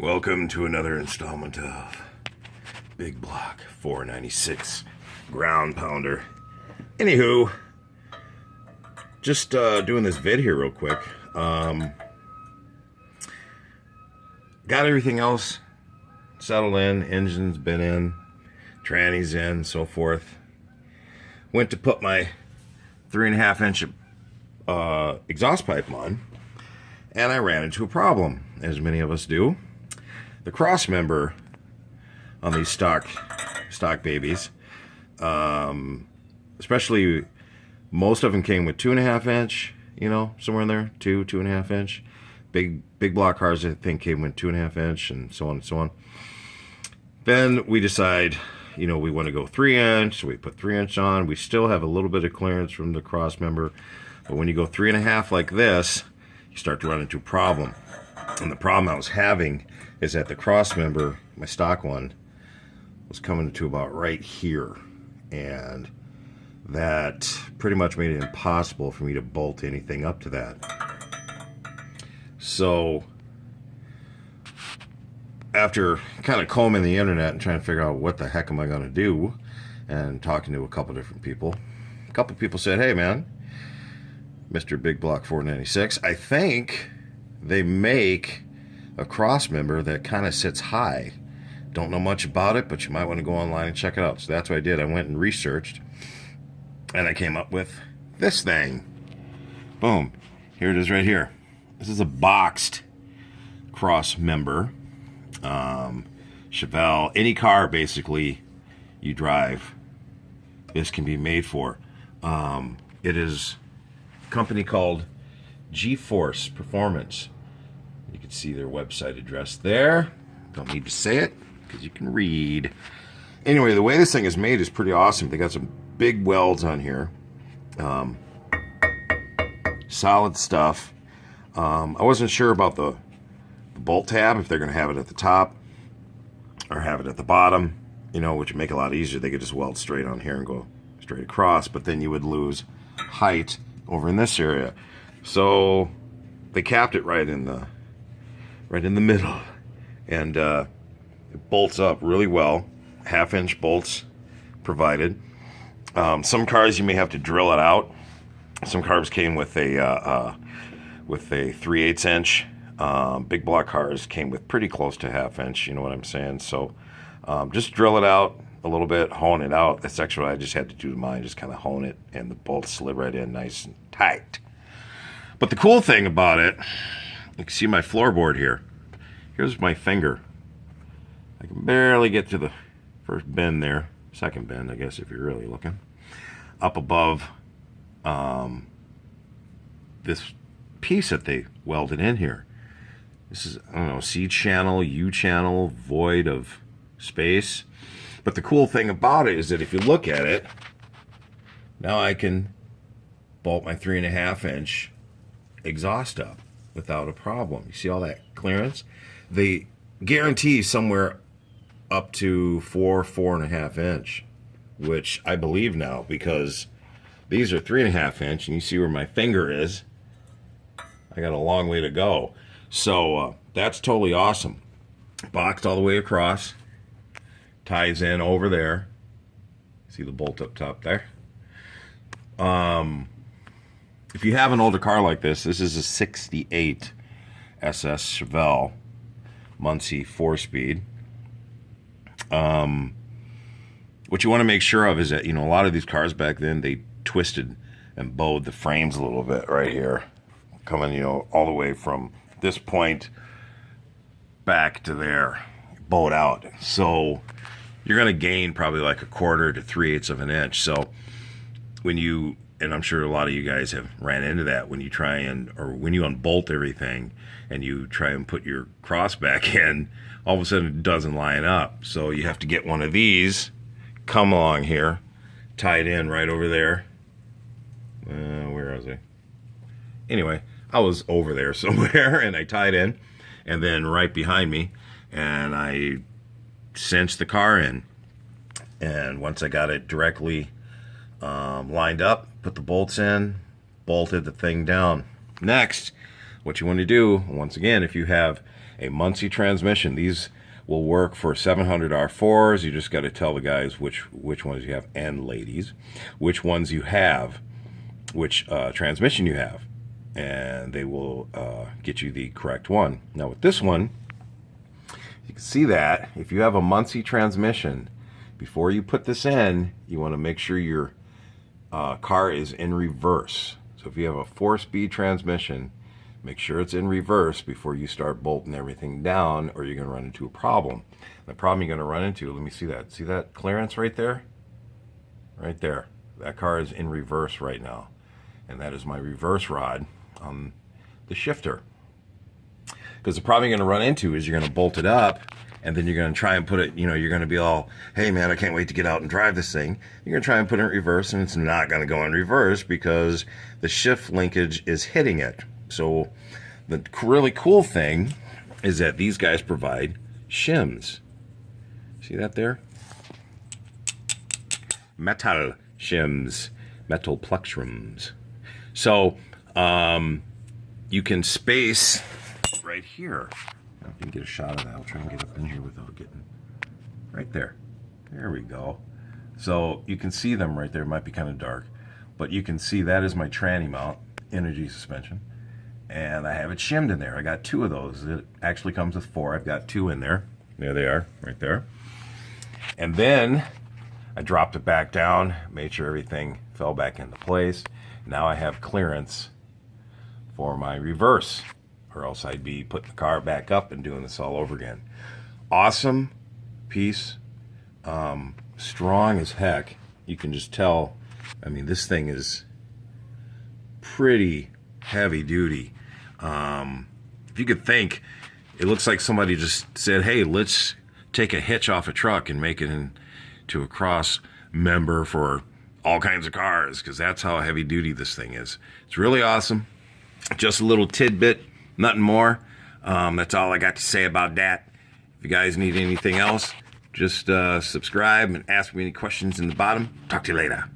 Welcome to another installment of Big Block 496 Ground Pounder. Anywho, just doing this vid here real quick. Got everything else settled in, engine's been in, tranny's in, so forth. Went to put my 3.5-inch exhaust pipe on, and I ran into a problem, as many of us do. The Crossmember on these stock babies, especially most of them came with 2.5-inch, somewhere in there, 2.5-inch. Big block cars, I think, came with 2.5-inch, and so on and so on. Then we decide, we want to go 3-inch, so we put 3-inch on. We still have a little bit of clearance from the Crossmember, but when you go 3.5 like this, you start to run into a problem. And the problem I was having is that the Crossmember, my stock one, was coming to about right here, and that pretty much made it impossible for me to bolt anything up to that. So after kind of combing the internet and trying to figure out what the heck am I going to do, and talking to a couple different people, a couple people said, hey man, Mr. Big Block 496, I think they make a Crossmember that kind of sits high. Don't know much about it, but you might want to go online and check it out. So that's what I did. I went and researched, and I came up with this thing. Boom. Here it is right here. This is a boxed Crossmember. Chevelle, any car basically you drive, this can be made for. It is a company called Geforce Performance. You can see their website address there. Don't need to say it because you can read. Anyway, the way this thing is made is pretty awesome. They got some big welds on here. Solid stuff. I wasn't sure about the bolt tab, if they're going to have it at the top or have it at the bottom, which would make it a lot easier. They could just weld straight on here and go straight across, but then you would lose height over in this area. So they capped it right in the middle, and it bolts up really well. 1/2-inch bolts provided. Some cars you may have to drill it out. Some cars came with a 3/8-inch. Big block cars came with pretty close to 1/2-inch. You know what I'm saying? So just drill it out a little bit, hone it out. That's actually what I just had to do to mine. Just kind of hone it, and the bolts slid right in nice and tight. But the cool thing about it, you can see my floorboard here. Here's my finger. I can barely get to the first bend there. Second bend, I guess, if you're really looking. Up above this piece that they welded in here. This is, I don't know, C channel, U channel, void of space. But the cool thing about it is that if you look at it, now I can bolt my 3.5-inch exhaust up without a problem. You see all that clearance? They guarantee somewhere up to 4.5-inch, which I believe now, because these are 3.5-inch, and you see where my finger is. I got a long way to go. So that's totally awesome. Boxed all the way across, ties in over there. See the bolt up top there? If you have an older car like this is a 68 SS Chevelle Muncie 4-speed. What you want to make sure of is that, a lot of these cars back then, they twisted and bowed the frames a little bit right here. Coming, all the way from this point back to there, bowed out. So you're going to gain probably like 1/4 to 3/8 of an inch. So when you, and I'm sure a lot of you guys have ran into that, when you try when you unbolt everything and you try and put your cross back in, all of a sudden it doesn't line up. So you have to get one of these, come along here, tie it in right over there. Where was I? Anyway, I was over there somewhere, and I tied in, and then right behind me, and I cinched the car in. And once I got it directly lined up, put the bolts in, bolted the thing down. Next, what you want to do, once again, if you have a Muncie transmission. These will work for 700 R4s. You just got to tell the guys which ones you have, and ladies, which ones you have, which transmission you have, and they will get you the correct one. Now with this one, you can see that if you have a Muncie transmission, before you put this in, you want to make sure your car is in reverse. So if you have a 4-speed transmission, make sure it's in reverse before you start bolting everything down, or you're going to run into a problem. The problem you're going to run into, let me see that. See that clearance right there? Right there. That car is in reverse right now. And that is my reverse rod on the shifter. Because the problem you're going to run into is you're going to bolt it up, and then you're going to try and put it, you know, you're going to be all, hey man, I can't wait to get out and drive this thing. You're going to try and put it in reverse, and it's not going to go in reverse because the shift linkage is hitting it. So the really cool thing is that these guys provide shims. See that there? Metal shims, metal plectrums. So you can space right here. If you can get a shot of that, I'll try and get up in here without getting right there. There we go. So you can see them right there. It might be kind of dark, but you can see that is my tranny mount energy suspension. And I have it shimmed in there. I got 2 of those. It actually comes with 4. I've got 2 in there. There they are, right there. And then I dropped it back down, made sure everything fell back into place. Now I have clearance for my reverse, or else I'd be putting the car back up and doing this all over again. Awesome piece. Strong as heck. You can just tell, I mean, this thing is pretty heavy duty. If you could think, it looks like somebody just said, hey, let's take a hitch off a truck and make it into a cross member for all kinds of cars, because that's how heavy duty this thing is. It's really awesome. Just a little tidbit, nothing more. That's all I got to say about that. If you guys need anything else, just subscribe and ask me any questions in the bottom. Talk to you later.